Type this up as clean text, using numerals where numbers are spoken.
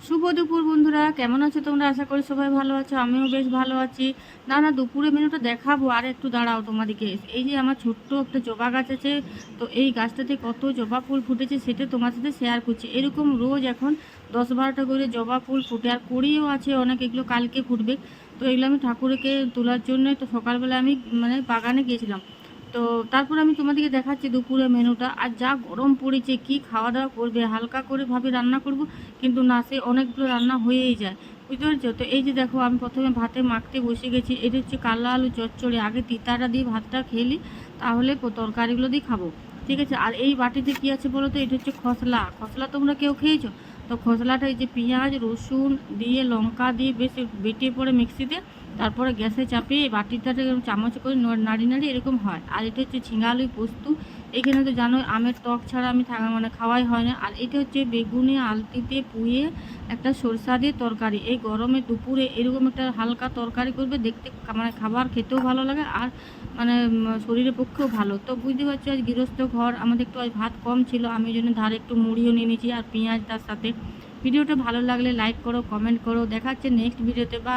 শুভ দুপুর বন্ধুরা, কেমন আছো তোমরা? আশা করি সবাই ভালো আছো, আমিও বেশ ভালো আছি। না না, দুপুরে মেনুটা দেখাবো, আর একটু দাঁড়াও তোমাদেরকে। এই যে আমার ছোট্ট একটা জবা গাছ আছে, তো এই গাছটাতে কত জবা ফুল ফুটেছে সেটা তোমার সাথে শেয়ার করছি। এরকম রোজ এখন 10-12টা করে জবা ফুল ফুটে, আর কড়িও আছে অনেক, এগুলো কালকে ফুটবে। তো এগুলো আমি ঠাকুরকে তোলার জন্য তো সকালবেলা আমি বাগানে গিয়েছিলাম। তো তারপর আমি তোমাদেরকে দেখাচ্ছি দুপুরে মেনুটা। আর যা গরম পড়েছে, কি খাওয়া দাওয়া করবে, হালকা করে ভাবে রান্না করব, কিন্তু না, সে অনেকগুলো রান্না হয়েই যায়, বুঝতে পারছো? তো এই যে দেখো, আমি প্রথমে ভাতে মাখতে বসে গেছি। এটা হচ্ছে কালা আলু চচ্চড়ি, আগে তিতাটা দিয়ে ভাতটা খেলি, তাহলে তরকারিগুলো দিয়ে খাবো, ঠিক আছে? আর এই বাটিতে কি আছে বলো তো? এটা হচ্ছে খসলা। খসলা তোমরা কেউ খেয়েছো? তো খসলাটা এই যে পেঁয়াজ রসুন দিয়ে লঙ্কা দিয়ে বেশ বেটে পরে মিক্সিতে, তারপরে গ্যাসে চাপিয়ে বাটিটাতে চামচ করে নাড়ি নাড়ি এরকম হয়। আর এটা হচ্ছে ঝিঙা আলুই পোস্ত। এখানে তো জানোই আমের টক ছাড়া আমি খাওয়াই হয় না। আর এটা হচ্ছে বেগুনে আলতিতে পুয়ে একটা সরষা দিয়ে তরকারি। এই গরমে দুপুরে এরকম একটা হালকা তরকারি করবে, দেখতে খাবার খেতেও ভালো লাগে, আর শরীরের পক্ষেও ভালো। তো বুঝতে পারছো, আজ গৃহস্থ ঘর, আমাদের একটু আজ ভাত কম ছিল, আমি ওই জন্য ধারে একটু মুড়িও নিয়ে নিয়েছি আর পেঁয়াজ তার সাথে। ভিডিওটা ভালো লাগলে লাইক করো, কমেন্ট করো। দেখা হচ্ছে নেক্সট ভিডিওতে। বা